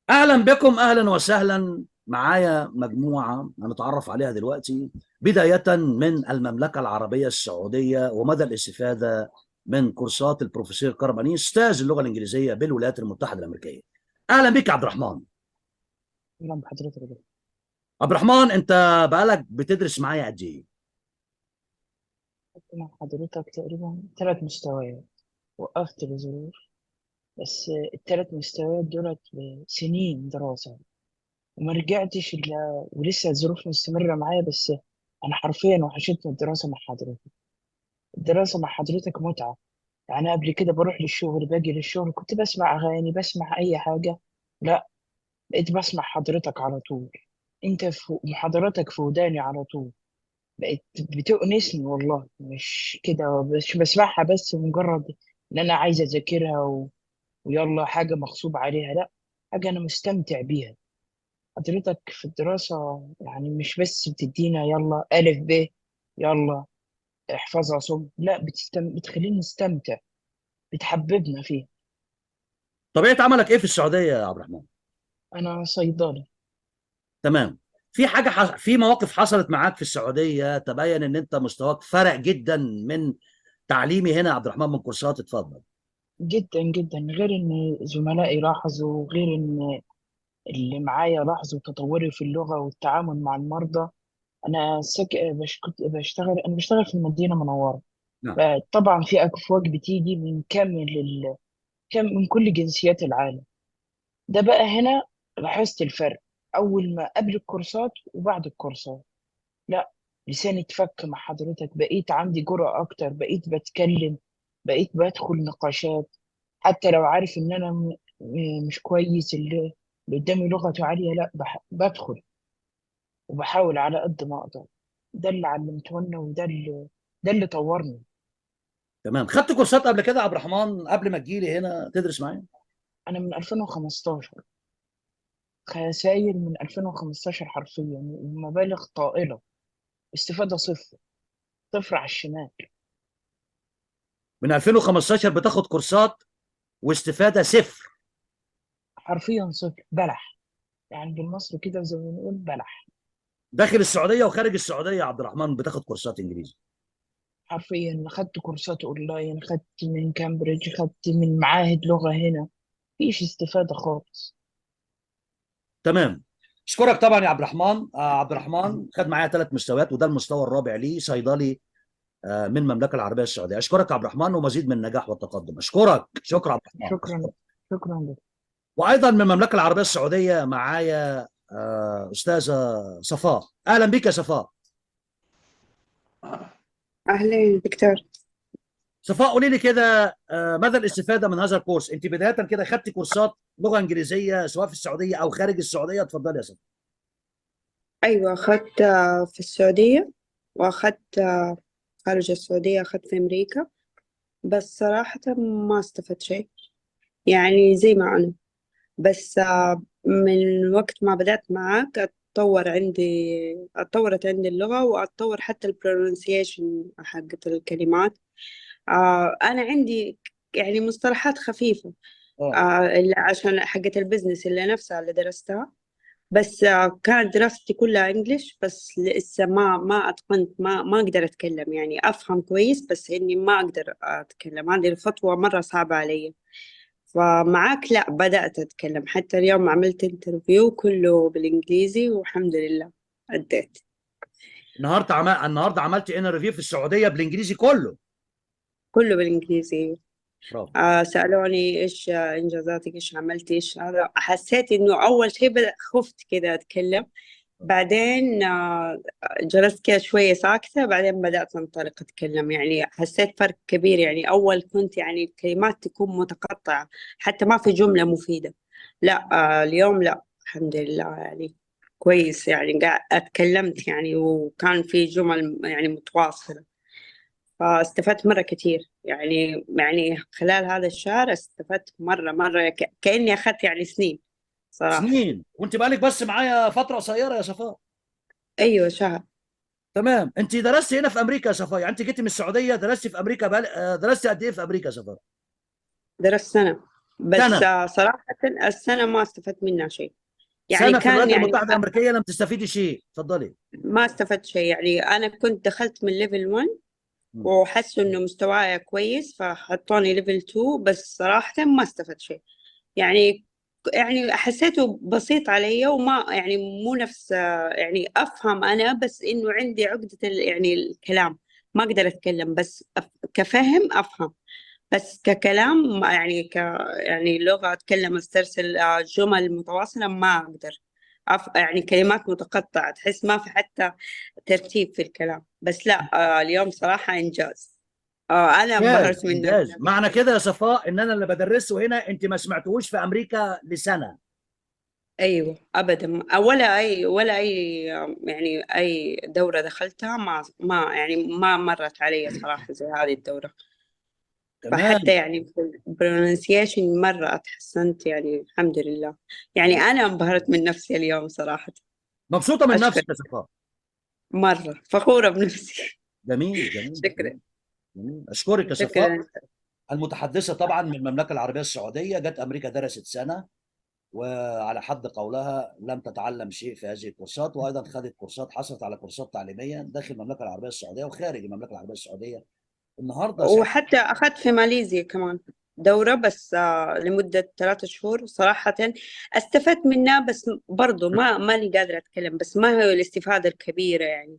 اهلا بكم، اهلا وسهلا. معايا مجموعه هنتعرف عليها دلوقتي، بدايه من المملكه العربيه السعوديه ومدى الاستفاده من كورسات البروفيسور كرباني استاذ اللغه الانجليزيه بالولايات المتحده الامريكيه. اهلا بك يا عبد الرحمن. أهلا بحضرتك يا دكتور. عبد الرحمن، انت بقالك بتدرس معايا قد ايه؟ كنت مع حضرتك تقريبا 3 مستويات، وقفت لظروف. بس ال3 مستويات دولت سنين دراسة، وما رجعتش إلا ولسه الظروف مستمرة معايا. بس أنا حرفيا وحشتني الدراسة مع حضرتك. الدراسة مع حضرتك متعة. يعني قبل كده بروح للشغل، باجي للشغل كنت بسمع أغاني، بسمع أي حاجة. لا، بقيت بسمع حضرتك على طول. أنت في محاضراتك في وداني على طول. بقت بتؤنسني والله، مش كده مش بسمعها بس مجرد ان انا عايز اذاكرها ويلا حاجه مغصوب عليها. لا، حاجه انا مستمتع بيها. حضرتك في الدراسه يعني مش بس بتدينا يلا الف ب، يلا احفظها صم. لا، بتخليني نستمتع، بتحببنا فيه. طبيعه عملك ايه في السعوديه يا عبد الرحمن؟ انا صيدلي. تمام. في حاجه في مواقف حصلت معاك في السعوديه تبين ان انت مستواك فرق جدا من تعليمي هنا يا عبد الرحمن من كورسات؟ اتفضل. جدا جدا، غير ان زملائي لاحظوا، غير ان اللي معايا لاحظوا تطوري في اللغه والتعامل مع المرضى. كنت بشتغل، انا بشتغل في المدينه المنوره. نعم. طبعا في افواج بتيجي من كم من كل جنسيات العالم. ده بقى هنا لاحظت الفرق اول ما قبل الكورسات وبعد الكورسات. لا، لساني اتفك مع حضرتك، بقيت عندي جرأة اكتر، بقيت بتكلم، بقيت بدخل نقاشات. حتى لو عارف ان انا مش كويس، اللي قدامي لغته عالية، لا بدخل وبحاول على قد ما اقدر. ده اللي علمته لنا، ده اللي طورني. تمام. خدت كورسات قبل كده يا عبد الرحمن قبل ما تجيلي هنا تدرس معايا؟ انا من 2015، خساير من 2015 حرفيا، ومبالغ طائلة. استفادة صفر، صفر على الشمال. من 2015 بتاخد كورسات واستفادة صفر؟ حرفيا صفر بلح، يعني بالمصري كده زي ما بنقول بلح. داخل السعودية وخارج السعودية يا عبد الرحمن بتاخد كورسات انجليزي؟ حرفيا خدت كورسات اونلاين، خدت من كامبريدج، خدت من معاهد لغة هنا. مفيش استفادة خالص. تمام. اشكرك طبعا يا عبد الرحمن. عبد الرحمن خد معايا 3 مستويات وده المستوى الرابع ليه، صيدلي من المملكة العربية السعودية. اشكرك يا عبد الرحمن ومزيد من النجاح والتقدم. اشكرك، شكرا عبد الرحمن، شكرا، اشكرك. شكرا لك. وايضا من المملكة العربية السعودية معايا استاذة صفاء. اهلا بك يا صفاء. أهلين دكتور. صفاء، قولي لي كده، مدى الاستفاده من هذا الكورس؟ انت بدايه كده خدتي كورسات لغه انجليزيه سواء في السعوديه او خارج السعوديه؟ اتفضلي يا صفاء. أيوة، أخذت في السعودية، وأخذت خارج السعودية، أخذت في أمريكا. بس صراحة ما استفدت شيء، يعني زي ما أنا. بس من وقت ما بدأت معك اتطورت عندي اللغة، واتطور حتى البرونسيشن حقت الكلمات. أنا عندي يعني مصطلحات خفيفة، اه. عشان حقت البزنس اللي نفسها اللي درستها. بس كانت دراستي كلها انجليش، بس لسه ما اتقنت، ما اقدر اتكلم، يعني افهم كويس بس اني ما اقدر اتكلم. هذه الخطوة مرة صعبة علي. فمعاك لا، بدأت اتكلم، حتى اليوم عملت انترفيو كله بالانجليزي والحمد لله أديت. النهارده عملت انترفيو في السعوديه بالانجليزي كله؟ كله بالانجليزي. برافو. سألوني إيش إنجازاتك، إيش عملتي، إيش هذا. حسيت إنه أول شيء بدأ خفت كذا أتكلم. بعدين جلست كذا شوية ساكتة، بعدين بدأت أنطلق أتكلم. يعني حسيت فرق كبير. يعني أول كنت يعني الكلمات تكون متقطعة، حتى ما في جملة مفيدة. لا، اليوم لا، الحمد لله يعني كويس. يعني قاعد اتكلمت يعني، وكان في جمل يعني متواصلة. فاستفدت مرة كتير، يعني خلال هذا الشهر استفدت مرة كأني أخذت يعني سنين صراحة. سنين؟ وانت بقالك بس معايا فتره قصيره يا صفاء؟ أيوة، شهر. تمام. انت درستي هنا في امريكا يا صفاء؟ يعني انت جيتي من السعوديه درستي في امريكا درستي قد ايه في امريكا يا صفاء؟ درست سنة. بس سنة صراحة السنة ما استفدت منها شيء. يعني سنة في كان الولايات يعني المتحدة الأمريكية لم تستفيدي شيء. اتفضلي. ما استفدت شيء. يعني أنا كنت دخلت من ليفل 1 مم. وحسوا إنه مستواي كويس فحطوني ليفل 2، بس صراحة ما استفدت شيء. يعني يعني حسيته بسيط علي، وما يعني مو نفس يعني أفهم أنا، بس إنه عندي عقدة يعني الكلام ما أقدر أتكلم، بس كفهم أفهم، بس ككلام يعني يعني لغة أتكلم أسترسل جمل متواصلة ما أقدر. يعني كلمات متقطعة تحس ما في حتى ترتيب في الكلام. بس لا، اليوم صراحة إنجاز. أنا إنجاز انبهرت من إنجاز. نفسي. معنى كده يا صفاء إن أنا اللي بدرسه هنا أنت ما سمعتهوش في أمريكا لسنة. أيوة أبدا، ولا أي يعني أي دورة دخلتها ما يعني ما مرت علي صراحة زي هذه الدورة. فحتى تمام. يعني في البرونسيشن مرة اتحسنت، يعني الحمد لله. يعني أنا انبهرت من نفسي اليوم صراحة. مبسوطة من أشكر، نفسك يا صفاء. مرة فخورة بنفسي. جميل جميل شكرا. جميل جميل. أشكرك يا صفاء. شكرا. المتحدثة طبعا من المملكة العربية السعودية، جت أمريكا درست سنة، وعلى حد قولها لم تتعلم شيء في هذه الكورسات، وأيضا خدت كورسات، حصلت على كورسات تعليمية داخل المملكة العربية السعودية وخارج المملكة العربية السعودية. النهارده سعيد. وحتى أخذت في ماليزيا كمان دورة، بس لمدة 3 شهور صراحة استفدت منها، بس برضو ماني قادرة أتكلم، بس ما هي الاستفادة الكبيرة يعني،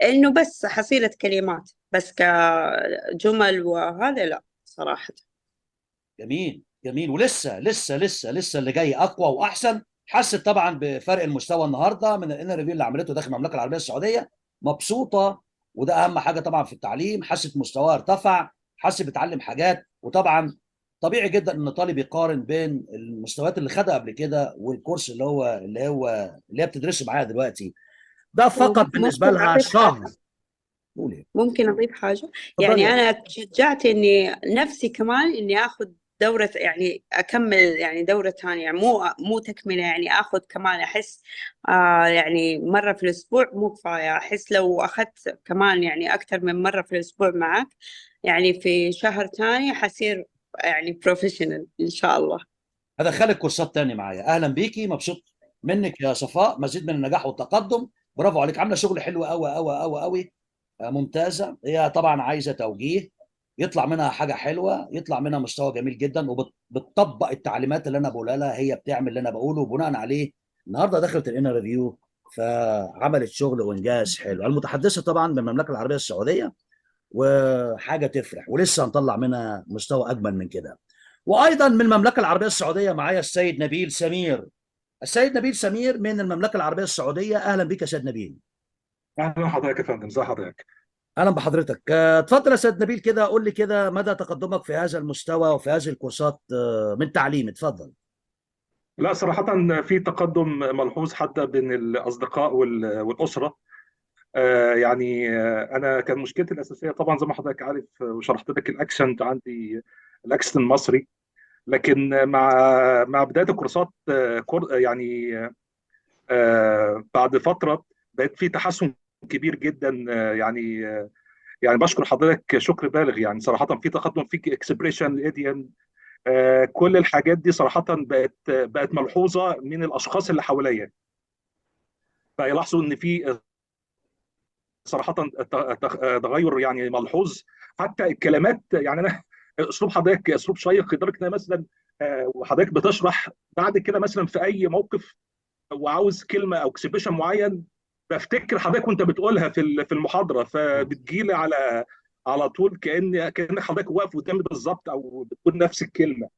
إنه بس حصيلة كلمات، بس كجمل وهذا لا صراحة. جميل جميل. ولسه لسه لسه لسه اللي جاي اقوى واحسن. حست طبعا بفرق المستوى النهارده من الانترفيو اللي عملته داخل المملكه العربيه السعوديه. مبسوطه، وده اهم حاجه طبعا في التعليم. حست مستواها ارتفع، حست بتعلم حاجات. وطبعا طبيعي جدا ان طالب يقارن بين المستويات اللي خدها قبل كده والكورس اللي هي بتدرسه معايا دلوقتي. ده فقط بالنسبه ممكن لها أضيف شهر. حاجة؟ قولي. ممكن أضيف حاجة؟ اتفضلي يعني يا أنا تشجعت إني نفسي كمان إني آخذ دورة، يعني أكمل يعني دورة ثانية، يعني مو تكملة، يعني آخذ كمان. أحس يعني مرة في الأسبوع مو كفاية. أحس لو أخذت كمان يعني أكثر من مرة في الأسبوع معك، يعني في شهر ثاني حصير يعني بروفيشنال إن شاء الله. هدخلك كورسات تاني معايا. اهلا بيكي، مبسوط منك يا صفاء. مزيد من النجاح والتقدم. برافو عليك، عامله شغل حلو قوي قوي قوي قوي. ممتازه. هي طبعا عايزه توجيه، يطلع منها حاجه حلوه، يطلع منها مستوى جميل جدا، وبتطبق التعليمات اللي انا بقولها لها. هي بتعمل اللي انا بقوله، وبناء عليه النهارده دخلت الانترفيو فعملت شغل وانجاز حلو. المتحدثه طبعا من المملكه العربيه السعوديه، وحاجه تفرح، ولسه هنطلع منها مستوى اجمل من كده. وايضا من المملكه العربيه السعوديه معايا السيد نبيل سمير. السيد نبيل سمير من المملكه العربيه السعوديه. اهلا بك يا سيد نبيل. اهلا حضرتك يا فندم، ازي حضرتك؟ اهلا بحضرتك. اتفضل يا سيد نبيل كده، قول لي كده مدى تقدمك في هذا المستوى وفي هذه الكورسات من تعليم. اتفضل. لا صراحة في تقدم ملحوظ حتى بين الأصدقاء والأسرة. يعني أنا كان مشكلتي الأساسية طبعا زي ما حضرتك عارف وشرحت لك الأكسنت عندي، الأكسنت المصري. لكن مع بداية الكورسات يعني بعد فترة بقت في تحسن كبير جدا. يعني بشكر حضرتك شكر بالغ. يعني صراحة في تقدم في اكسبريشن ايديم. كل الحاجات دي صراحة بقت ملحوظة من الأشخاص اللي حواليا. فيلاحظوا إن في صراحة تغير يعني ملحوظ. حتى الكلمات، يعني أنا أسلوب حضرتك أسلوب شيق لدرجة إن مثلا وحضرتك بتشرح بعد كده مثلا في أي موقف وعاوز كلمة أو اكسبريشن معين، بفتكر حضرتك وأنت بتقولها في المحاضرة، فبتجيلي على طول كأن حضرتك واقف قدامي بالظبط أو بتقول نفس الكلمة.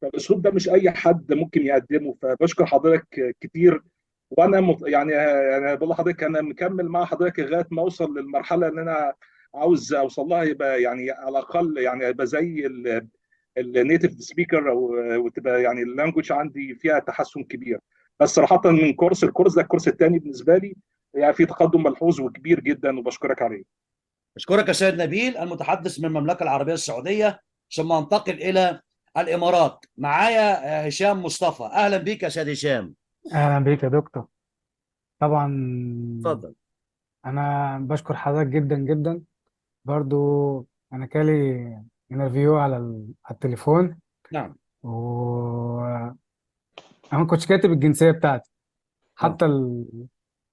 فالاسلوب ده مش اي حد ممكن يقدمه، فبشكر حضرتك كتير. وانا يعني بقول لحضرتك انا مكمل مع حضرتك لغايه ما اوصل للمرحله ان انا عاوز اوصل لها، يبقى يعني على الاقل يعني يبقى زي النيتيف سبيكر، او وتبقى يعني اللانجوج عندي فيها تحسن كبير. بس صراحه من الكورس ده الكورس الثاني بالنسبه لي يعني في تقدم ملحوظ وكبير جدا، وبشكرك عليه. اشكرك يا سيد نبيل، المتحدث من المملكه العربيه السعوديه. ثم انتقل الى الامارات. معايا هشام مصطفى. اهلا بك يا سيد هشام. أهلا بيك يا دكتور. طبعا اتفضل. أنا بشكر حضرتك جدا جدا. برضو أنا كالي انترفيو على التليفون، نعم. و انا ما كنتش كاتب الجنسيه بتاعتي. اه حتى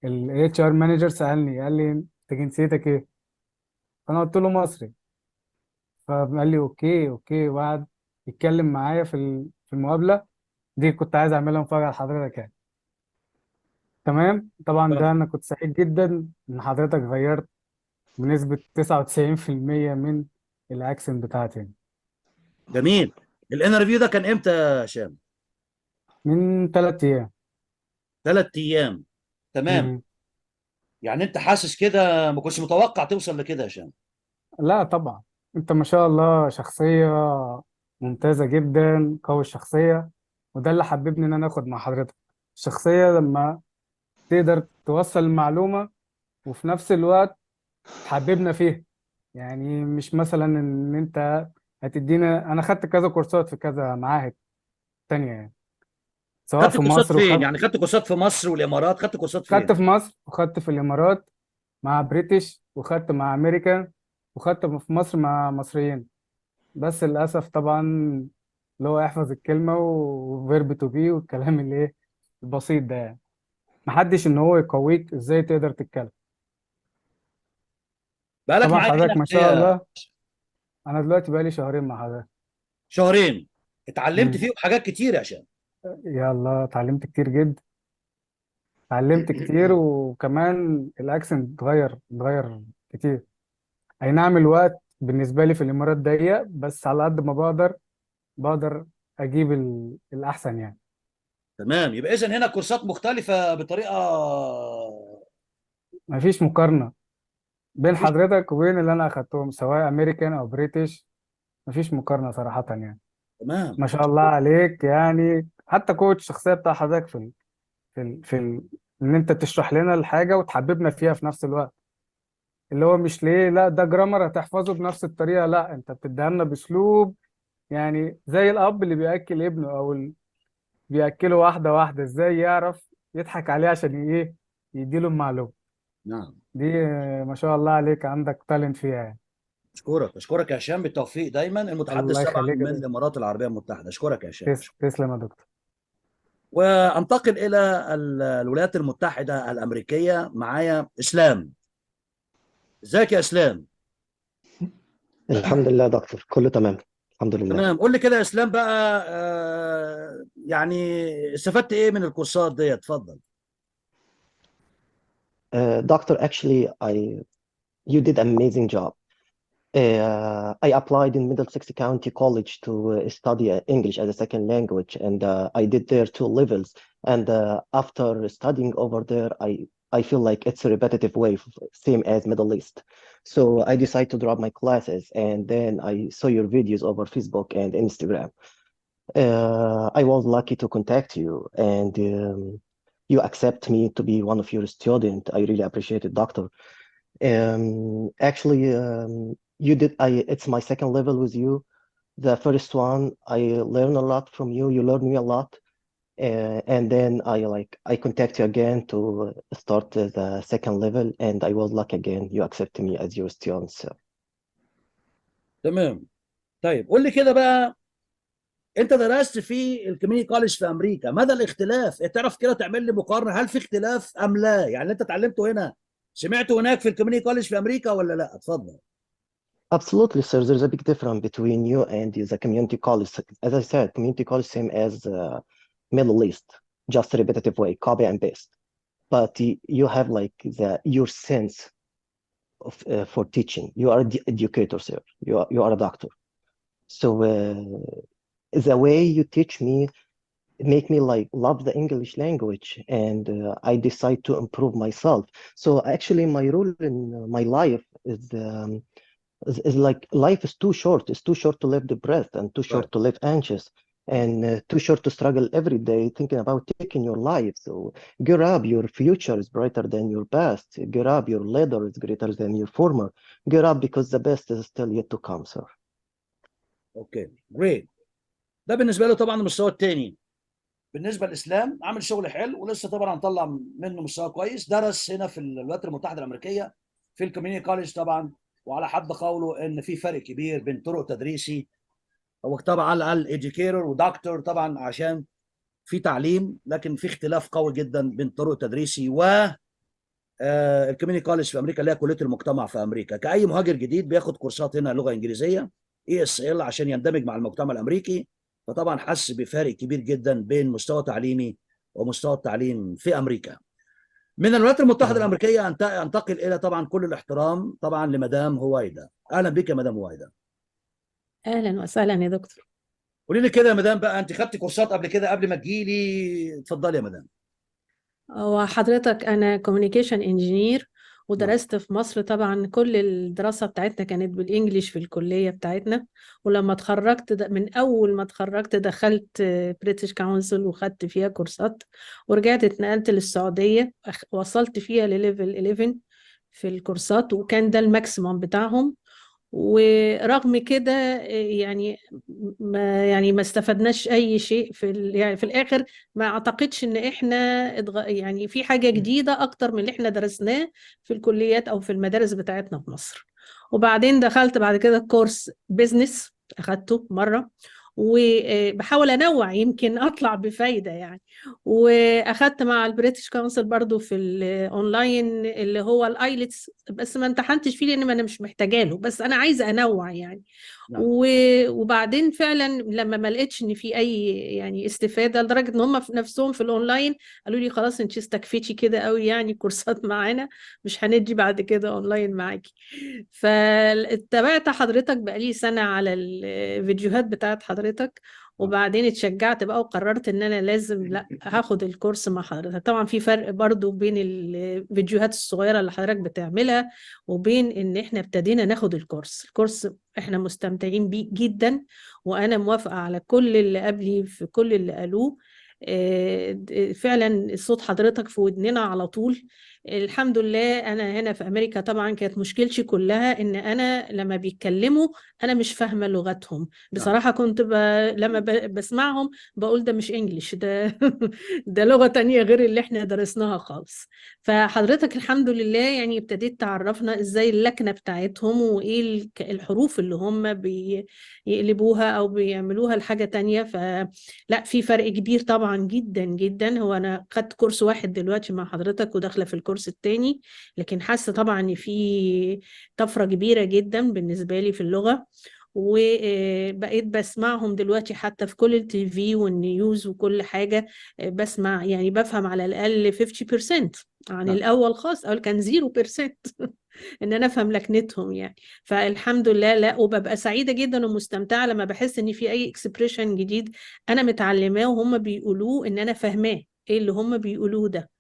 ال HR مانجر سالني، قال لي انت جنسيتك ايه؟ فانا قلت له مصري. فقال لي اوكي اوكي، وقعد يتكلم معايا في المقابله دي. كنت عايز اعملها مفاجاه لحضرتك يعني. تمام. طبعا ده انا كنت سعيد جدا ان حضرتك غيرت بنسبه 99% من الاكسنت بتاعتي يعني. جميل. الانترفيو ده كان امتى يا هشام؟ من 3 ايام. 3 ايام. تمام. مم. يعني انت حاسس كده، ما كنتش متوقع توصل لكده يا هشام؟ لا طبعا. انت ما شاء الله شخصيه ممتازه جدا، قوي الشخصيه. وده اللي حببني ان انا اخد مع حضرتك. الشخصيه لما تقدر توصل المعلومه وفي نفس الوقت تحببنا فيها. يعني مش مثلا ان انت هتدينا. انا خدت كذا كورسات في كذا معاهد تانية يعني، سواء خدت في كورسات مصر فين؟ يعني خدت كورسات في مصر والامارات، خدت كورسات خدت فين؟ في مصر وخدت في الامارات مع بريتش، وخدت مع امريكان، وخدت في مصر مع مصريين. بس للاسف طبعا اللي هو احفظ الكلمة وفيرب تو بي والكلام اللي ايه البسيط ده يعني. محدش ان هو يقويك ازاي تقدر تتكلم. بقالك طبعا معايا هنا حضرتك ما قد شاء ايه؟ الله. انا دلوقتي بقالي شهرين مع حضرتك. شهرين. اتعلمت مم. فيهم حاجات كتير يا هشام. يلا اتعلمت كتير جدا. اتعلمت كتير، وكمان الاكسنت اتغير كتير. اي نعم الوقت بالنسبة لي في الامارات ضيق، بس على قد ما بقدر اجيب الاحسن يعني. تمام. يبقى اذا هنا كورسات مختلفه بطريقه. مفيش مقارنة بين مفيش. حضرتك وبين اللي انا اخدتهم، سواء امريكان او بريتش. مفيش مقارنة صراحة يعني. تمام. ما شاء الله عليك يعني. حتى قوة الشخصية بتاع حضرتك ان انت تشرح لنا الحاجة وتحببنا فيها في نفس الوقت. اللي هو مش ليه لا ده جرامر هتحفظه بنفس الطريقة، لا انت بتديها لنا باسلوب. يعني زي الاب اللي بياكل ابنه، بياكله واحدة واحدة ازاي يعرف يضحك عليه عشان ايه يديله المعلومة نعم. دي. ما شاء الله عليك، عندك تالنت فيها يعني. اشكرك يا هشام، بالتوفيق دايما. المتحدث الله طبعا يخليك يا من دكتور. الامارات العربيه المتحده. اشكرك يا هشام. تسلم يا دكتور. وانتقل الى الولايات المتحده الامريكيه. معايا اسلام. ازيك يا اسلام؟ الحمد لله دكتور، كله تمام. الحمد لله. تمام. قول لي كده يا اسلام بقى، يعني استفدت ايه من الكورسات دي؟ اتفضل. Doctor, actually, you did an amazing job. I applied in Middlesex County College to study English as a second language, and I did there 2 levels. And after studying over there, I feel like it's a repetitive way, same as Middle East. So I decided to drop my classes, and then I saw your videos over Facebook and Instagram. I was lucky to contact you, and you accept me to be one of your students. I really appreciate it, doctor. Actually, you did. It's my second level with you. The first one, I learned a lot from you. You learned me a lot, and then I contact you again to start the second level, and I was lucky again. You accepted me as your student, sir. تمام. طيب قول لي كده بقى، انت درست في الكوميونتي كولج في امريكا، مدى الاختلاف؟ تعرف كده تعمل لي مقارنه، هل في اختلاف ام لا؟ يعني اللي انت اتعلمته هنا سمعته هناك في الكوميونتي كولج في امريكا ولا لا؟ اتفضل. Absolutely, sir. There's a big difference between you and the community college. As I said, community college same as Middle East, just a repetitive way, copy and paste. But you have like your sense of for teaching. You are the educator, sir. You are a doctor. So the way you teach me make me like love the English language, and I decide to improve myself. So actually, my role in my life is like life is too short. It's too short to live depressed and too short طيب. to live anxious and too short to struggle every day thinking about taking your life. So get up, your future is brighter than your past. Get up, your ladder is greater than your former. Get up because the best is still yet to come, sir. اوكي جريت. ده بالنسبه له طبعا المستوى الثاني. بالنسبه للاسلام عامل شغل حلو، ولسه طبعا هنطلع منه مستوى كويس. درس هنا في الولايات المتحده الامريكيه في الكوميونتي كولج طبعا. وعلى حد قوله ان في فرق كبير بين طرق تدريسي. هو طبعا على الاقل educator ودكتور طبعا، عشان في تعليم، لكن في اختلاف قوي جدا بين طرق تدريسي و الكوميونتي كولج في امريكا اللي هي كليه المجتمع في امريكا. كاي مهاجر جديد بياخد كورسات هنا لغه انجليزيه ESL عشان يندمج مع المجتمع الامريكي، فطبعا حس بفارق كبير جدا بين مستوى تعليمي ومستوى التعليم في امريكا. من الولايات المتحده الامريكيه انتقل الى طبعا كل الاحترام طبعا لمدام هويدا. اهلا بك يا مدام هويدا. اهلا وسهلا يا دكتور. قولي لي كده يا مدام بقى، انت خدتي كورسات قبل كده قبل ما تجيلي؟ اتفضلي يا مدام. وحضرتك انا كوميونيكيشن انجينير، نعم. ودرست في مصر. طبعا كل الدراسة بتاعتنا كانت بالانجليش في الكلية بتاعتنا. ولما اتخرجت من اول ما اتخرجت دخلت بريتش كونسل وخدت فيها كورسات، ورجعت اتنقلت للسعودية وصلت فيها لليفل 11 في الكورسات، وكان ده الماكسيموم بتاعهم. ورغم كده يعني ما استفدناش اي شيء يعني في الاخر. ما اعتقدش ان احنا يعني في حاجة جديدة اكتر من اللي احنا درسناه في الكليات او في المدارس بتاعتنا في مصر. وبعدين دخلت بعد كده كورس بيزنس، اخدته مرة وبحاول انوع يمكن اطلع بفايدة يعني. واخدت مع البريتش كونسل برضو في الاونلاين اللي هو الايلتس، بس ما امتحنتش فيه لان انا مش محتاجه له، بس انا عايزه انوع يعني. نعم. وبعدين فعلا لما ما لقيتش ان في اي يعني استفاده، لدرجه ان هم في نفسهم في الاونلاين قالوا لي خلاص انت استكفيتي كده قوي يعني كورسات معانا، مش هندي بعد كده اونلاين معاكي. فاتبعت حضرتك بقالي سنه على الفيديوهات بتاعت حضرتك، وبعدين اتشجعت بقى وقررت ان انا لازم لا هاخد الكورس مع حضرتك. طبعا في فرق برضو بين الفيديوهات الصغيرة اللي حضرتك بتعملها وبين ان احنا ابتدينا ناخد الكورس احنا مستمتعين بيه جدا، وانا موافقة على كل اللي قبلي في كل اللي قالوه. فعلا صوت حضرتك في ودننا على طول. الحمد لله. انا هنا في امريكا طبعا كانت مشكلتي كلها ان انا لما بيتكلموا انا مش فاهمة لغتهم بصراحة. كنت لما بسمعهم بقول ده مش انجليش، ده ده لغة تانية غير اللي احنا درسناها خالص. فحضرتك الحمد لله يعني ابتديت تعرفنا ازاي اللكنة بتاعتهم وايه الحروف اللي هم بيقلبوها او بيعملوها لحاجة تانية. فلا في فرق كبير طبعا جدا جدا. هو انا خدت كورس واحد دلوقتي مع حضرتك وداخلة في الكورس التاني، لكن حاسة طبعا ان في طفرة كبيرة جدا بالنسبة لي في اللغة. وبقيت بسمعهم دلوقتي حتى في كل التي في والنيوز وكل حاجة. بسمع يعني بفهم على الأقل 50% عن الأول خالص. أول كان 0% إن أنا أفهم لكنتهم يعني. فالحمد لله. لا وببقى سعيدة جدا ومستمتعة لما بحس إن في أي اكسبريشن جديد أنا متعلماه وهم بيقولوه إن أنا فاهماه إيه اللي هم بيقولوه ده.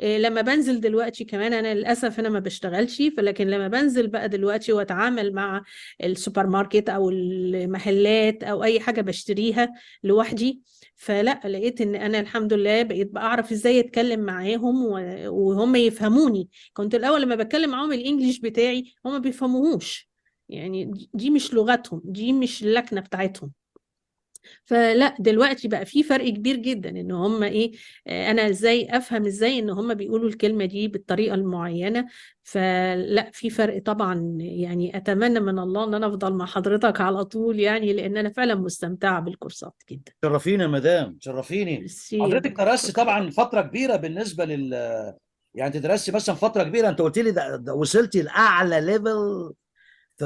لما بنزل دلوقتي كمان، انا للاسف انا ما بشتغلش، فلكن لما بنزل بقى دلوقتي واتعامل مع السوبر ماركت او المحلات او اي حاجه بشتريها لوحدي، فلا لقيت ان انا الحمد لله بقيت بعرف ازاي اتكلم معاهم وهم يفهموني. كنت الاول لما بتكلم معاهم الانجليش بتاعي هم ما بيفهموهوش، يعني دي مش لغتهم، دي مش اللكنه بتاعتهم. فلا دلوقتي بقى في فرق كبير جدا ان هم ايه، انا ازاي افهم ازاي ان هم بيقولوا الكلمة دي بالطريقة المعينة. فلا في فرق طبعا يعني. اتمنى من الله ان انا افضل مع حضرتك على طول يعني، لان انا فعلا مستمتعة بالكورسات جدا. شرفيني يا مدام، شرفيني. ميرسي يا حضرتك دكتور، درست شكرا. طبعا فتره كبيره بالنسبه يعني انت درستي مثلا فتره كبيره، انت قلت لي ده وصلتي لاعلى ليفل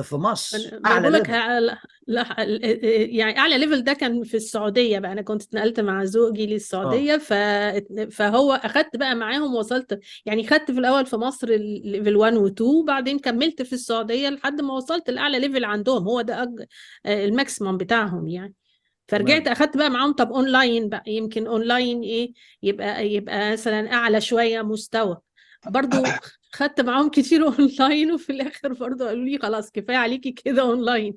في مصر، ما انا اعلى بقول لك ليفل. لا يعني اعلى ليفل ده كان في السعوديه بقى. انا كنت اتنقلت مع زوجي اه للسعوديه فهو اخدت بقى معاهم. وصلت يعني خدت في الاول في مصر الليفل 1 و 2، وبعدين كملت في السعوديه لحد ما وصلت لاعلى ليفل عندهم. هو ده الماكسيمم بتاعهم يعني. فرجعت تمام. اخدت بقى معاهم. طب اونلاين بقى، يمكن اونلاين ايه يبقى مثلا اعلى شويه مستوى برضو. خدت معاهم كتير اونلاين، وفي الاخر برضو قالوا لي خلاص كفايه عليكي كده اونلاين.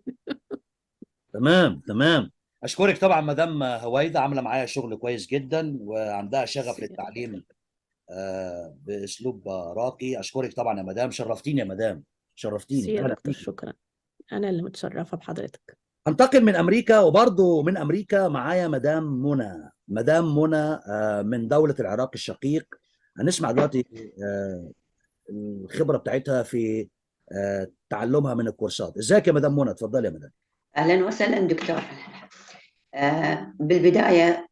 تمام تمام. اشكرك طبعا مدام هويدا، عامله معايا شغل كويس جدا وعندها شغف للتعليم باسلوب راقي. اشكرك طبعا يا مدام، شرفتيني يا مدام، ميرسي شرفتيني. يا اهلا دكتور، بيكي. شكرا. انا اللي متشرفه بحضرتك. انتقل من امريكا، وبرضه من امريكا معايا مدام منى. مدام منى من دوله العراق الشقيق. هنسمع دلوقتي الخبره بتاعتها في تعلمها من الكورسات. ازيك يا مدام منى؟ اتفضلي يا مدام. أهلا وسهلا دكتور. بالبداية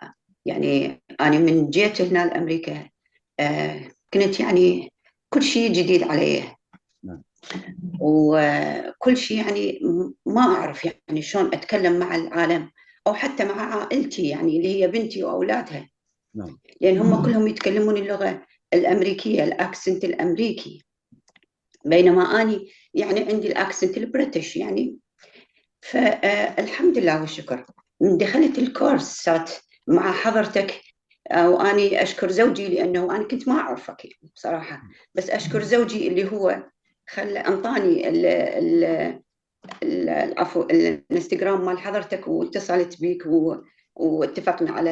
يعني أنا من جيت هنا لأمريكا كنت يعني كل شيء جديد علي، نعم. وكل شيء يعني ما أعرف يعني شلون أتكلم مع العالم أو حتى مع عائلتي، يعني اللي هي بنتي وأولادها، نعم. لأن هم كلهم يتكلمون اللغة الأمريكية، الأكسنت الأمريكي، بينما أنا يعني عندي الأكسنت البريتش يعني. فالحمد لله والشكر من دخلت الكورسات مع حضرتك، وأني أشكر زوجي لأنه أنا كنت ما أعرفك بصراحة، بس أشكر زوجي اللي هو أنطاني العفو الانستغرام مال حضرتك، واتصلت بيك واتفقنا على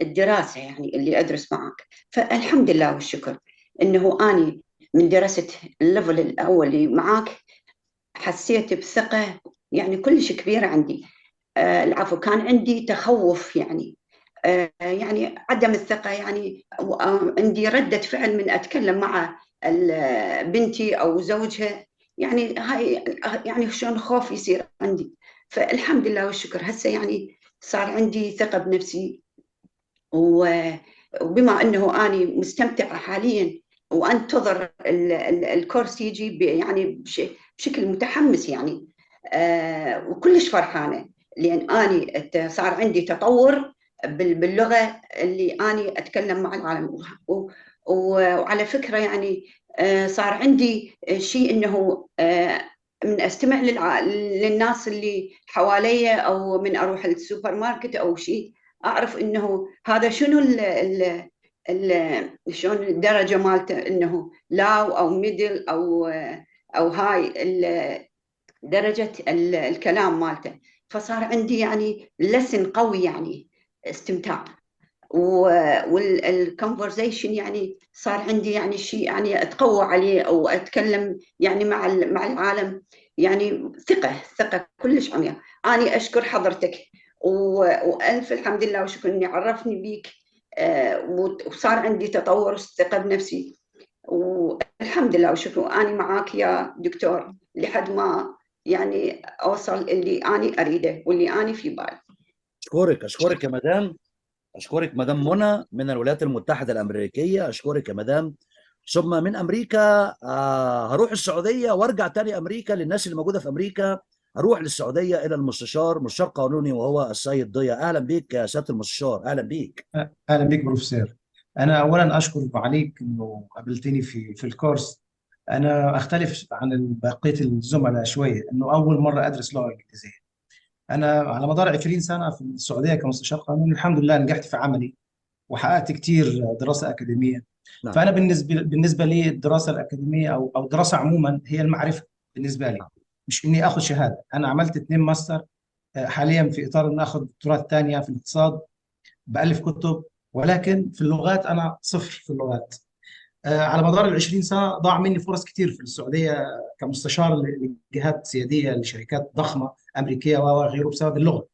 الدراسة يعني اللي أدرس معك. فالحمد لله والشكر إنه أني من درست الليفل الأول اللي معك حسيت بثقة يعني كلش كبيرة عندي. العفو، كان عندي تخوف يعني، يعني عدم الثقة يعني، عندي ردة فعل من أتكلم مع بنتي أو زوجها، يعني هاي يعني شلون خوف يصير عندي. فالحمد لله والشكر هسه يعني صار عندي ثقة بنفسي، وبما أنه أنا مستمتعة حاليا وأنتظر الكورس يجي يعني بشكل متحمس يعني، وكلش فرحانة، لأن أنا صار عندي تطور باللغة اللي أنا أتكلم مع العالم. وعلى فكرة يعني صار عندي شيء إنه من أستمع للناس اللي حواليا، أو من أروح السوبر ماركت أو شيء، أعرف إنه هذا شنو شلون الدرجة مالته، إنه لاو أو ميدل أو هاي درجة الكلام مالته. فصار عندي يعني لسن قوي يعني استمتاع، والكونفرزيشن يعني صار عندي يعني شيء يعني اتقوى عليه او اتكلم يعني مع العالم، يعني ثقه كلش عمياء. انا اشكر حضرتك والف الحمد لله وشكرا اني عرفني بيك، وصار عندي تطور والثقه بنفسي، والحمد لله وشكرا. انا معاك يا دكتور لحد ما يعني اوصل اللي انا اريده واللي انا في بالي. اشكرك يا مدام، اشكرك مدام منى من الولايات المتحده الامريكيه، اشكرك يا مدام. ثم من امريكا هروح السعوديه وارجع تاني امريكا. للناس اللي موجوده في امريكا، هروح للسعوديه الى مستشار قانوني وهو السيد ضياء. اهلا بيك يا سياده المستشار، اهلا بيك. اهلا بك بروفيسور. انا اولا اشكر عليك انه قابلتني في الكورس. انا اختلف عن بقيه الزملاء شويه، انه اول مره ادرس لغه انجليزيه. انا على مدار 20 سنه في السعوديه كمستشار قانوني الحمد لله نجحت في عملي وحققت كتير دراسه اكاديميه. نعم. فانا بالنسبه لي الدراسه الاكاديميه او الدراسه عموما هي المعرفه بالنسبه لي، مش اني اخذ شهاده. انا عملت 2 ماستر، حاليا في اطار ان اخذ دكتوراه ثانيه في الاقتصاد، بألف كتب، ولكن في اللغات أنا صفر في اللغات. على مدار ال20 سنة ضاع مني فرص كتير في السعودية كمستشار لجهات سيادية لشركات ضخمة أمريكية وغيره بسبب اللغة.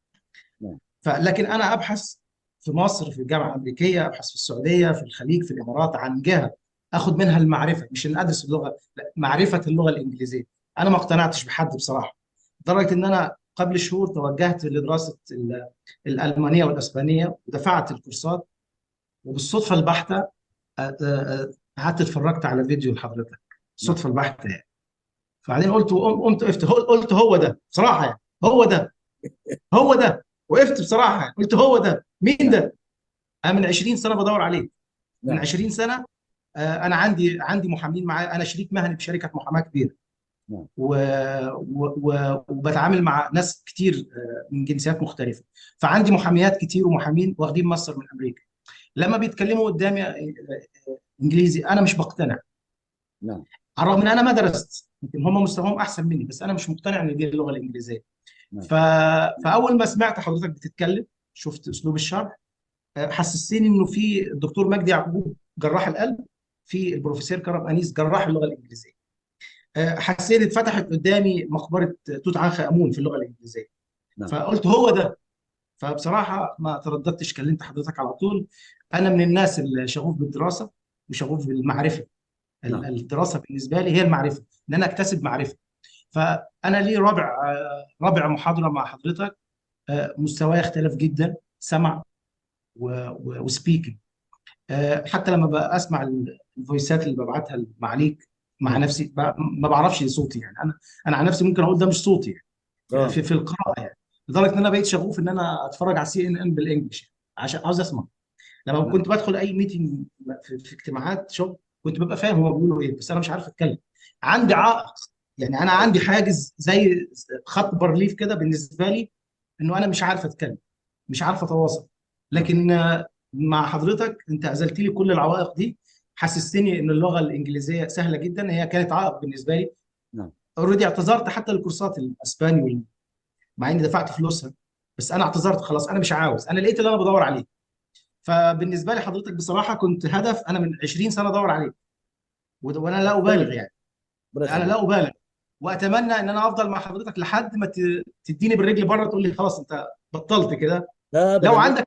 نعم. لكن أنا أبحث في مصر في الجامعة الأمريكية، أبحث في السعودية، في الخليج، في الإمارات، عن جهة أخذ منها المعرفة، مش إن أدرس اللغة، لا، معرفة اللغة الإنجليزية. أنا ما اقتنعتش بحد بصراحة، لدرجة إن أنا قبل شهور توجهت لدراسة الألمانية والأسبانية ودفعت الكورسات، وبالصدفة البحتة قعدت اتفرجت على فيديو لحضرتك، الصدفة البحتة يعني. بعدين قمت وقفت، قلت هو ده بصراحة يعني، هو ده وقفت بصراحة يعني، قلت هو ده. مين ده؟ أنا من 20 سنة بدور عليه، من نعم. 20 سنة. أنا عندي محامين معايا، أنا شريك مهني بشركة محاماة كبيرة، نعم. وبتعامل مع ناس كتير من جنسيات مختلفة، فعندي محاميات كتير ومحامين واخدين ماستر من أمريكا. لما بيتكلموا قدامي انجليزي انا مش بقتنع، نعم. على الرغم ان انا ما درست، يمكن هم مستواهم احسن مني، بس انا مش مقتنع ان دي اللغه الانجليزيه. نعم. فاول ما سمعت حضرتك بتتكلم، شفت اسلوب الشرح، حسستني انه في الدكتور مجدي يعقوب جراح القلب، في البروفيسور كرم انيس جراح اللغه الانجليزيه. حسيت اتفتحت قدامي مقبره توت عنخ امون في اللغه الانجليزيه. نعم. فقلت هو ده. فبصراحه ما ترددتش، كلمت حضرتك على طول. انا من الناس اللي شغوف بالدراسه وشغوف بالمعرفه. نعم. الدراسه بالنسبه لي هي المعرفه، ان انا اكتسب معرفه. فانا لي رابع محاضره مع حضرتك. مستواي اختلف جدا، سمع وسبيكنج. حتى لما بقى اسمع الفويسات اللي ببعتها معاليك مع نفسي ما بعرفش صوتي يعني. انا عن نفسي ممكن اقول ده مش صوتي يعني في القراءه يعني، لدرجه ان انا بقيت شغوف ان انا اتفرج على CNN بالانجلش يعني عشان عاوز اسمع. لما كنت بدخل اي ميتنج في اجتماعات شغل كنت ببقى فاهم هو بيقولوا ايه، بس انا مش عارف اتكلم. عندي عائق يعني، انا عندي حاجز زي خط بارليف كده بالنسبه لي، انه انا مش عارف اتكلم، مش عارف اتواصل. لكن مع حضرتك انت ازلت لي كل العوائق دي، حسستني ان اللغه الانجليزيه سهله جدا. هي كانت عائق بالنسبه لي. نعم. اوريدي اعتذرت حتى للكورسات الاسباني مع اني دفعت فلوسها، بس انا اعتذرت خلاص، انا مش عاوز، انا لقيت اللي انا بدور عليه. فبالنسبه لي حضرتك بصراحه كنت هدف انا من 20 سنه ادور عليه، وانا لا ابالغ يعني، ربنا انا يخليك. لا ابالغ. واتمنى ان انا افضل مع حضرتك لحد ما تديني بالرجل بره تقول لي خلاص انت بطلت كده. لا لو ابدا، ليه؟ عندك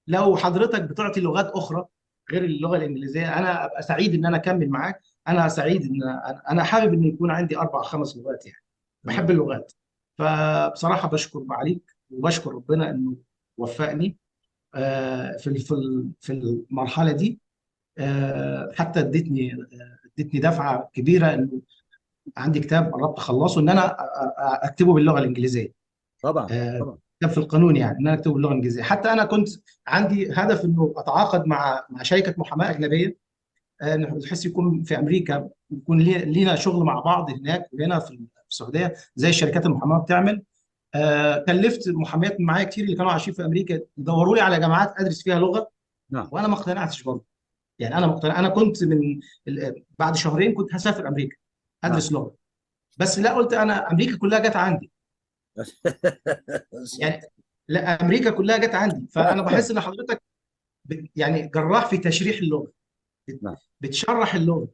لو حضرتك بتعطي لغات اخرى غير اللغه الانجليزيه، انا ابقى سعيد ان انا اكمل معاك. انا سعيد ان انا حابب ان يكون عندي 4 5 لغات يعني، بحب تمام. اللغات. فبصراحه بشكر معاليك وبشكر ربنا انه وفقني في المرحله دي. حتى ادتني دفعه كبيره انه عندي كتاب قربت اخلصه ان انا اكتبه باللغه الانجليزيه. طبعا طبعا. كتاب في القانون يعني ان انا اكتبه باللغه الانجليزيه. حتى انا كنت عندي هدف انه اتعاقد مع شركه محاماه اجنبيه، بحيث يكون في امريكا يكون لينا شغل مع بعض هناك وهنا في السعوديه زي الشركات المحاماه بتعمل. كلفت محاميات معايا كتير اللي كانوا عايشين في امريكا يدوروا لي على جامعات ادرس فيها لغه، نعم. وانا ما اقتنعتش برضه. يعني انا مقتنع، انا كنت بعد شهرين كنت هسافر امريكا نعم. ادرس لغه، بس لا، قلت انا امريكا كلها جت عندي يعني، لا امريكا كلها جت عندي. فانا بحس ان حضرتك يعني جراح في تشريح اللغه، نعم. بتشرح اللغه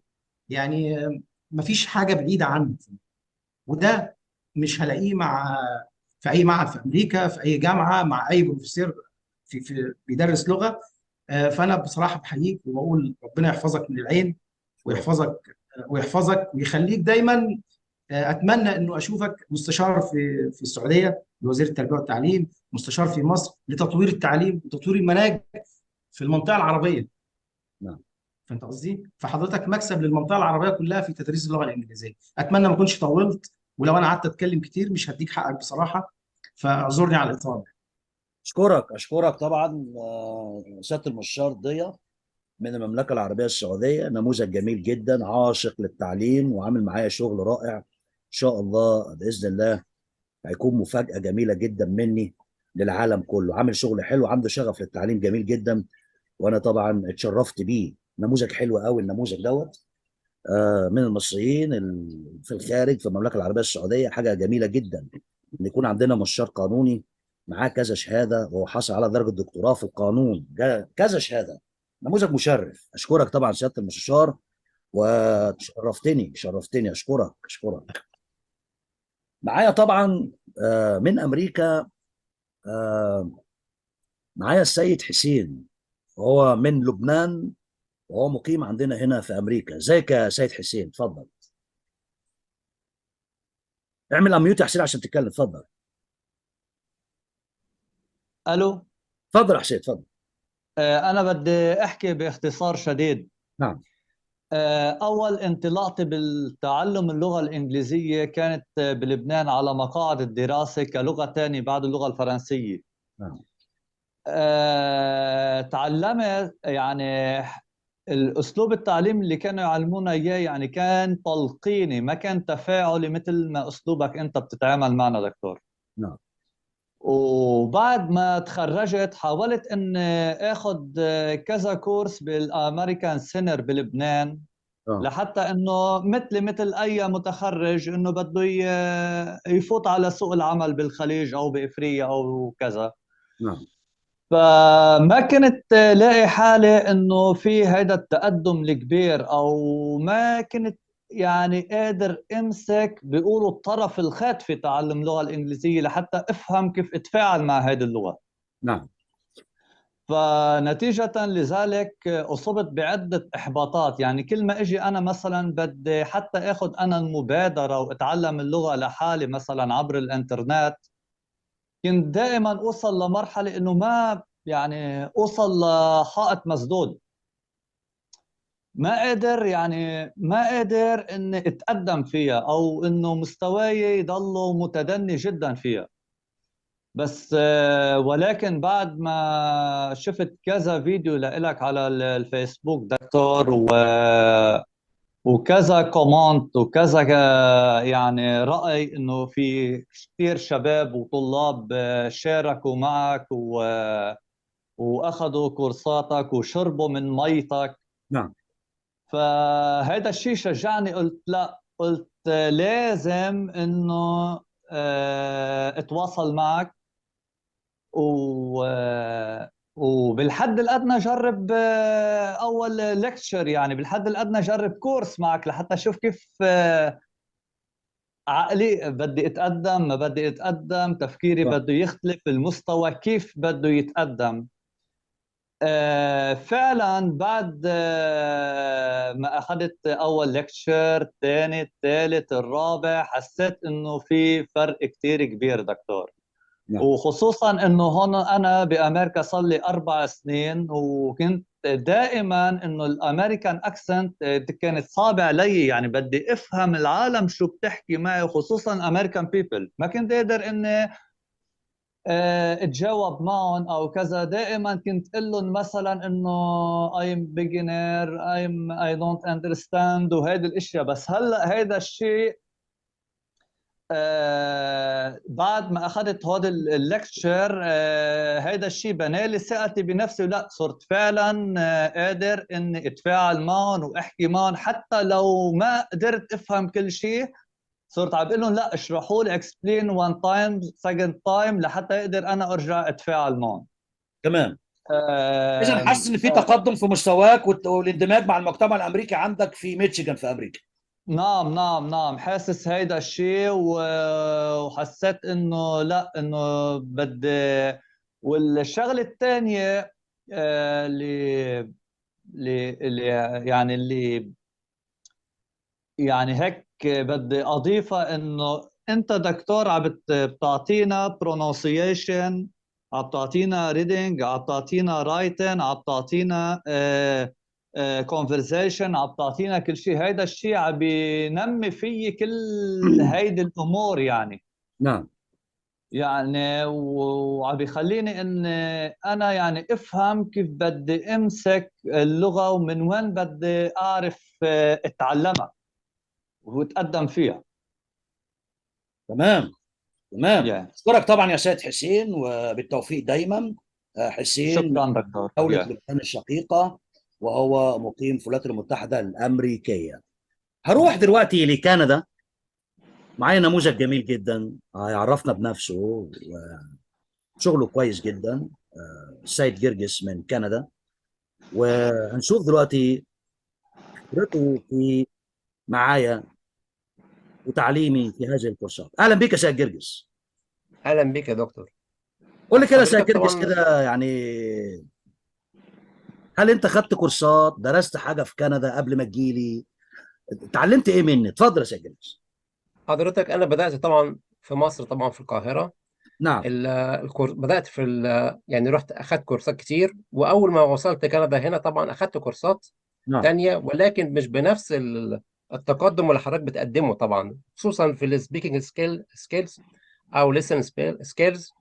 يعني. مفيش حاجه بعيده عنك، وده مش هلاقيه في اي معهد في امريكا، في اي جامعه، مع اي بروفيسور بيدرس لغه. فانا بصراحه بحييك وبقول ربنا يحفظك من العين ويحفظك ويخليك دايما. اتمنى انه اشوفك مستشار في السعوديه لوزير التربيه والتعليم، مستشار في مصر لتطوير التعليم وتطوير المناهج في المنطقه العربيه. نعم. فانت قصدي، فحضرتك مكسب للمنطقه العربيه كلها في تدريس اللغه الانجليزيه. اتمنى ما اكونش طولت، ولو انا قعدت اتكلم كتير مش هديك حقك بصراحه، فاعذرني على الاطاله. اشكرك طبعا. سياده المستشار ضياء من المملكه العربيه السعوديه، نموذج جميل جدا، عاشق للتعليم وعامل معايا شغل رائع. ان شاء الله باذن الله هيكون مفاجاه جميله جدا مني للعالم كله. عامل شغل حلو، عنده شغف للتعليم جميل جدا، وانا طبعا اتشرفت بيه. نموذج حلو قوي النموذج دوت. من المصريين في الخارج في المملكه العربيه السعوديه، حاجه جميله جدا ان يكون عندنا مستشار قانوني معاه كذا شهاده، وهو حاصل على درجه دكتوراه في القانون، كذا شهاده. نموذج مشرف. اشكرك طبعا سياده المستشار، شرفتني. اشكرك. معايا طبعا من امريكا معايا السيد حسين، وهو من لبنان، وهو مقيم عندنا هنا في امريكا. ازيك يا سيد حسين؟ اتفضل. اعمل اميوت يا حسين عشان تتكلم. اتفضل. الو. اتفضل يا حسين، اتفضل. انا بدي احكي باختصار شديد. نعم. اول انطلاقتي بالتعلم اللغه الانجليزيه كانت بلبنان على مقاعد الدراسه كلغه ثانيه بعد اللغه الفرنسيه. نعم. تعلمت يعني الاسلوب التعليم اللي كانوا يعلمونا اياه يعني كان تلقيني، ما كان تفاعلي مثل ما اسلوبك انت بتتعامل معنا دكتور. نعم. وبعد ما تخرجت حاولت ان اخذ كذا كورس بالامريكان سينر بلبنان، لحتى انه مثل اي متخرج انه بده يفوت على سوق العمل بالخليج او بافريقيا او كذا. نعم. فما كنت لاقي حالي انه في هيدا التقدم الكبير، او ما كنت يعني قادر امسك بيقولوا الطرف الخاط في تعلم اللغه الانجليزيه لحتى افهم كيف اتفاعل مع هذه اللغه. نعم. فنتيجة لذلك أصبت بعدة إحباطات. يعني كل ما أجي أنا مثلا بدي حتى أخذ أنا المبادرة وأتعلم اللغة لحالي مثلا عبر الإنترنت، كنت دائما أوصل لمرحلة إنه يعني أوصل لحائط مسدود. ما قادر إني أتقدم فيها، أو إنه مستواي يضله متدني جدا فيها. بس ولكن بعد ما شفت كذا فيديو لإلك على الفيسبوك دكتور، وكذا كومنت وكذا يعني رأي، إنه في كثير شباب وطلاب شاركوا معك وأخذوا كورساتك وشربوا من ميتك. نعم. فهذا الشيء شجعني، قلت لا، قلت لازم إنه اتواصل معك، وبالحد الأدنى جرب أول ليكتشر، يعني بالحد الأدنى جرب كورس معك لحتى أشوف كيف عقلي بدي أتقدم، ما بدي أتقدم، تفكيري بده يختلف، المستوى كيف بده يتقدم. فعلا بعد ما أخذت أول ليكتشر، الثاني، الثالث، الرابع، حسيت إنه في فرق كتير كبير دكتور. نعم. وخصوصا انه هون انا بامريكا صار لي 4 سنين، وكنت دائما انه الامريكان اكسنت كانت صعبه علي، يعني بدي افهم العالم شو بتحكي معي، وخصوصا امريكان بيبل ما كنت قادر اني اتجاوب معهم او كذا. دائما كنت اقول لهم مثلا انه I'm beginner, I don't understand وهيدي الاشياء. بس هلا هيدا الشيء بعد ما اخذت هذا الليكتشر هيدا الشيء بنالي ثقتي بنفسي، ولا صرت فعلا قادر اني اتفاعل معهم واحكي معهم، حتى لو ما قدرت افهم كل شيء صرت عم بقول لهم لا اشرحوا لي explain one time second time لحتى اقدر انا ارجع اتفاعل معهم. تمام. اذا حاسس ان في تقدم في مستواك والاندماج مع المجتمع الامريكي عندك في ميشيغان في امريكا. نعم نعم نعم، حاسس هيدا الشيء، وحسيت انه لا، انه بدي. والشغله الثانيه اللي يعني هيك بدي اضيفها، انه انت دكتور عم بتعطينا pronunciation، عم تعطينا reading، عم تعطينا writing، عم تعطينا conversation، عم تعطينا كل شيء. هيدا الشيء عم بينمي فيي كل هيدي الامور نعم. يعني وعم بيخليني ان انا يعني افهم كيف بدي امسك اللغه، ومن وين بدي اعرف اتعلمها وتقدم فيها. تمام. Yeah. اشكرك طبعا يا سيد حسين، وبالتوفيق دايما. حسين شكرا من دكتور. دولة Yeah. لبنان الشقيقة، وهو مقيم في الولايات المتحدة الأمريكية. هروح دلوقتي لكندا. معايا نموذج جميل جدا هيعرفنا بنفسه وشغله كويس جدا، السيد جرجس من كندا، وهنشوف دلوقتي خبرته في معايا وتعليمي في هذه الكورسات. اهلا بك يا سيد جرجس. اهلا بك يا دكتور. قول لي كده يا سيد حضرتك جرجس طبعا كده، يعني هل انت خدت كورسات، درست حاجه في كندا قبل ما تجيلي؟ اتعلمت ايه مني؟ اتفضل يا سيد جرجس. حضرتك انا بدات طبعا في مصر، طبعا في القاهره. نعم. بدات يعني رحت اخدت كورسات كتير، واول ما وصلت كندا هنا طبعا اخدت كورسات نعم. تانية، ولكن مش بنفس التقدم اللي حضرتك بتقدمه طبعا، خصوصا في السبيكنج سكيلز او ليسن سكيلز.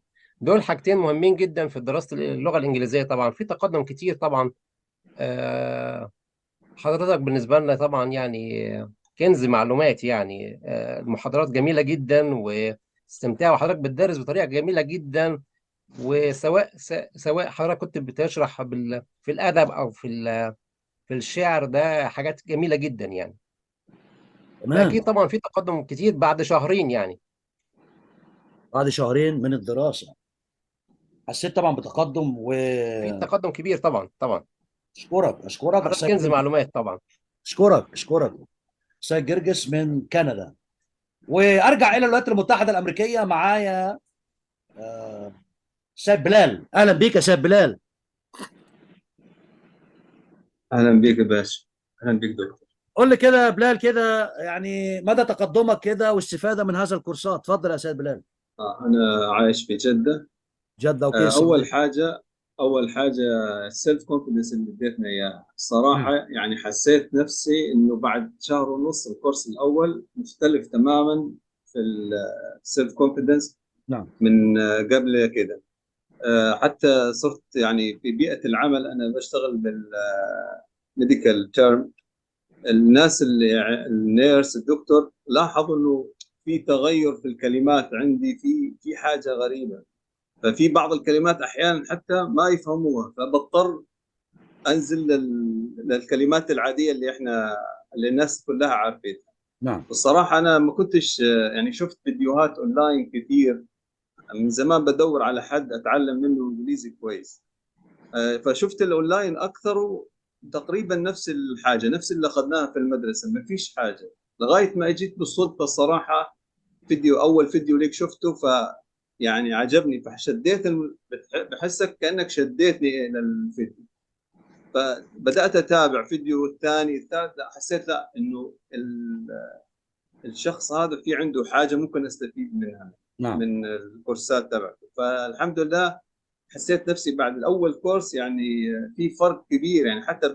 دول حاجتين مهمين جدا في دراسه اللغه الانجليزيه. طبعا في تقدم كتير طبعا. حضرتك بالنسبة لنا طبعا يعني كنز معلومات، يعني المحاضرات جميلة جدا واستمتاع، وحضرتك بتدرس بطريقة جميلة جدا. سواء حضرتك كنت بتشرح في الأدب أو في الشعر، ده حاجات جميلة جدا يعني. تمام. فأكيد طبعا في تقدم كتير بعد شهرين يعني. بعد شهرين من الدراسه حسيت طبعا بتقدم في تقدم كبير طبعا طبعا. اشكرك حضرتك السيد كنز جرجس. معلومات طبعا. اشكرك السيد جرجس من كندا. وارجع الى الولايات المتحده الامريكيه. معايا سيد بلال. اهلا بيك يا سيد بلال. اهلا بيك يا باشا. اهلا بيك دكتور. قول لي كده يا بلال، كده يعني مدى تقدمك كده واستفاده من هذا الكورسات. اتفضل يا سيد بلال. انا عايش في جده. جده وكيس اول السعوديه. حاجه اول حاجه السيلف كونفدنس اللي اديتنا اياها الصراحه، يعني حسيت نفسي انه بعد شهر ونص الكورس الاول مختلف تماما في السيلف كونفدنس نعم. من قبل كده. حتى صرت يعني في بيئه العمل، انا بشتغل بالميديكال تيرم، الناس اللي النيرس الدكتور لاحظوا انه في تغير في الكلمات عندي، في حاجه غريبه. ففي بعض الكلمات احيانا حتى ما يفهموها، فبضطر انزل للكلمات العاديه اللي الناس كلها عارفينها. نعم. والصراحه انا ما كنتش يعني شفت فيديوهات اونلاين كثير، من زمان بدور على حد اتعلم منه انجليزي كويس. فشفت الاونلاين اكثر، تقريبا نفس الحاجه، نفس اللي اخذناها في المدرسه، ما فيش حاجه. لغايه ما اجيت بالصدفه الصراحه اول فيديو ليك شفته، يعني عجبني، فشديت بحسك كانك شديتني الى الفيديو، فبدات اتابع فيديو الثاني الثالث. لا حسيت لا انه الشخص هذا في عنده حاجه ممكن استفيد منها نعم. من الكورسات تبعته. فالحمد لله حسيت نفسي بعد الاول كورس يعني في فرق كبير. يعني حتى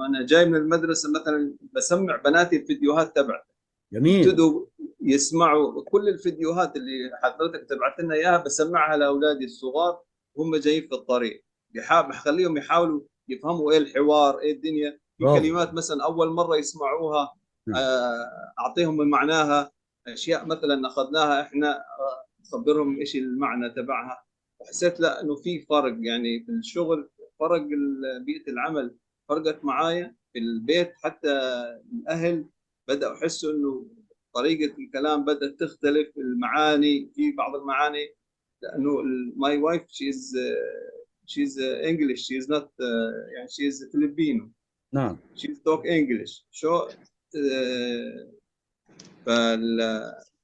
انا جاي من المدرسه مثلا بسمع بناتي الفيديوهات تبعته، جميل. ابتدوا يسمعوا كل الفيديوهات اللي حضرتك تبعت لنا اياها، بسمعها لاولادي الصغار وهم جايين في الطريق، بخليهم يحاولوا يفهموا ايه الحوار، ايه الدنيا. في برافو. كلمات مثلا اول مره يسمعوها نعم. اعطيهم من معناها، اشياء مثلا اخذناها احنا اخبرهم ايش المعنى تبعها. وحسيت لا انه في فرق يعني في الشغل، فرق بيئه العمل فرقت معايا في البيت. حتى الاهل بدأوا يحسوا انه طريقة الكلام بدأت تختلف، المعاني في بعض المعاني، لأنه my wife she's English, she's not يعني she's Filipino, نعم. she's talk English شو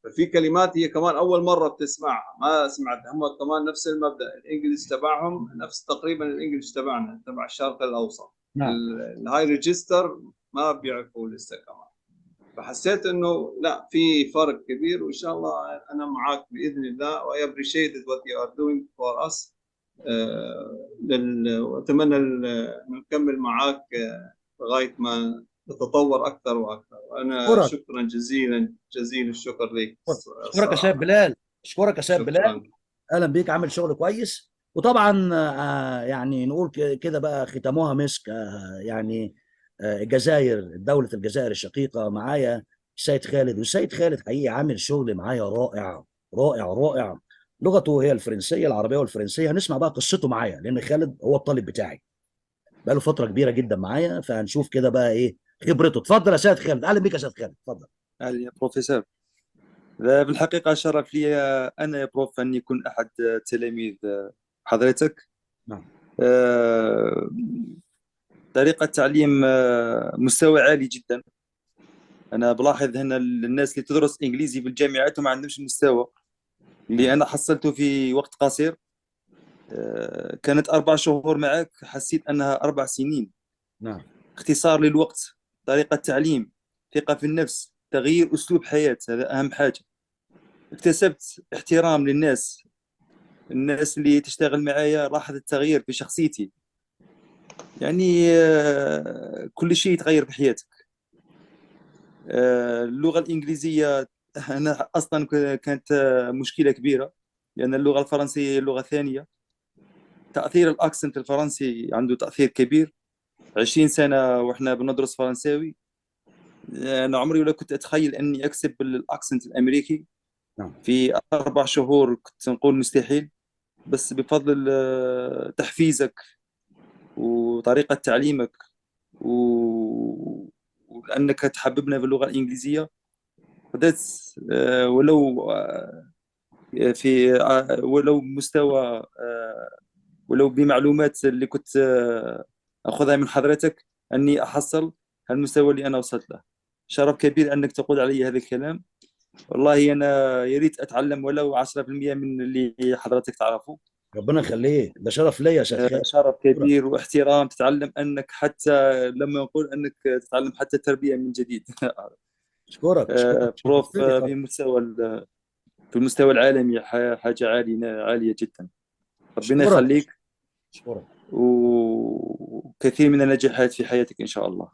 ففي كلمات هي كمان أول مرة بتسمعها ما سمعتها. هم كمان نفس المبدأ، الإنجليش تبعهم نفس تقريبا الإنجليش تبعنا تبع الشرق الأوسط. نعم. الهاي ريجستر ما بيعرفوا لسه كمان. فحسيت انه لا في فرق كبير، وان شاء الله انا معاك باذن الله. و I appreciate what you are doing for us. واتمنى نكمل معاك لغايه ما نتطور اكثر واكثر. وانا أشكرك. شكرا جزيلا جزيل الشكر لك أشكرك يا سيد الصراحه. بلال. أشكرك يا سيد بلال. شكرا. اهلا بيك، عامل شغل كويس. وطبعا يعني نقول كده بقى ختامها مسك. يعني الجزائر، دولة الجزائر الشقيقة، معايا السيد خالد، والسيد خالد حقيقي عامل شغل معايا رائع رائع رائع. لغته هي الفرنسية، العربية والفرنسية. هنسمع بقى قصته معايا، لأن خالد هو الطالب بتاعي بقاله فترة كبيرة جدا معايا، فهنشوف كده بقى إيه خبرته. اتفضل يا سيد خالد. أهلا بيك يا سيد خالد، اتفضل. أهلا يا بروفيسور. بالحقيقة شرف لي أنا يا بروف أن يكون أحد تلاميذ حضرتك. نعم. طريقة تعليم مستوى عالي جدا. أنا بلاحظ هنا الناس اللي تدرس إنجليزي في الجامعات وما عندهمش المستوى اللي أنا حصلته في وقت قصير. كانت 4 شهور معك، حسيت أنها 4 سنين. نعم. اختصار للوقت، طريقة تعليم، ثقة في النفس، تغيير أسلوب حياة، هذا أهم حاجة. اكتسبت احترام للناس، الناس اللي تشتغل معايا لاحظ التغيير في شخصيتي. يعني كل شيء يتغير في حياتك. اللغة الإنجليزية أنا أصلا كانت مشكلة كبيرة، لأن اللغة الفرنسية لغة ثانية. تأثير الأكسنت الفرنسي عنده تأثير كبير. 20 سنة وإحنا بندرس فرنساوي، أنا عمري ولا كنت أتخيل أني أكسب الأكسنت الأمريكي. في 4 شهور كنت نقول مستحيل، بس بفضل تحفيزك وطريقة تعليمك وأنك تحببنا باللغة الإنجليزية، بدأت ولو مستوى ولو بمعلومات اللي كنت أخذها من حضرتك أني أحصل المستوى اللي أنا وصلت له. شرف كبير أنك تقول علي هذا الكلام. والله أنا يريد أتعلم ولو 10% من اللي حضرتك تعرفه. ربنا يخليك، ده شرف ليا يا سيد خالد. شرف كبير واحترام. تتعلم أنك حتى لما نقول أنك تتعلم حتى التربية من جديد. أشكرك. بروف في المستوى العالمي حاجة عالية جدا. ربنا يخليك. أشكرك. وكثير من النجاحات في حياتك إن شاء الله.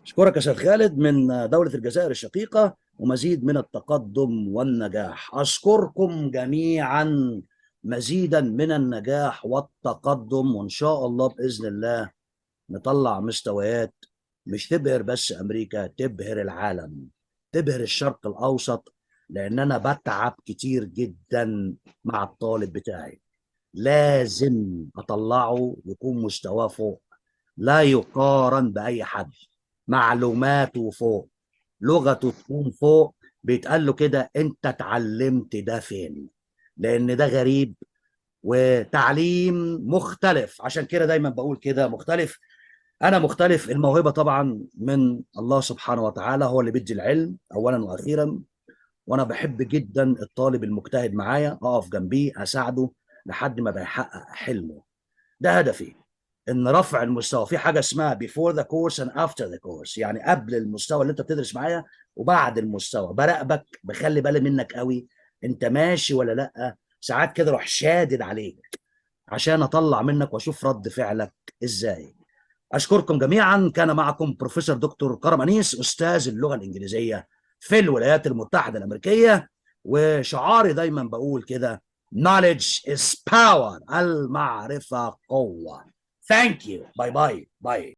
أشكرك يا سيد خالد من دولة الجزائر الشقيقة، ومزيد من التقدم والنجاح. أشكركم جميعا، مزيدا من النجاح والتقدم، وإن شاء الله بإذن الله نطلع مستويات مش تبهر بس أمريكا، تبهر العالم، تبهر الشرق الأوسط، لأن أنا بتعب كتير جدا مع الطالب بتاعي. لازم أطلعه يكون مستواه فوق، لا يقارن بأي حد، معلوماته فوق، لغته تكون فوق. بيتقال له كده أنت اتعلمت ده فين؟ لأن ده غريب وتعليم مختلف. عشان كده دايما بقول كده مختلف. أنا مختلف، الموهبة طبعا من الله سبحانه وتعالى، هو اللي بيدي العلم أولا وأخيرا. وأنا بحب جدا الطالب المجتهد معايا، أقف جنبيه أساعده لحد ما بيحقق حلمه. ده هدفي، ان رفع المستوى. في حاجه اسمها before the course and after the course، يعني قبل المستوى اللي انت بتدرس معايا وبعد المستوى. براقبك، بخلي بالي منك قوي، انت ماشي ولا لا. ساعات كده اروح شادد عليك عشان اطلع منك واشوف رد فعلك ازاي. اشكركم جميعا. كان معكم بروفيسور دكتور كرم انيس، استاذ اللغه الانجليزيه في الولايات المتحده الامريكيه. وشعاري دايما بقول كده: knowledge is power، المعرفه قوه. Thank you. Bye bye. Bye.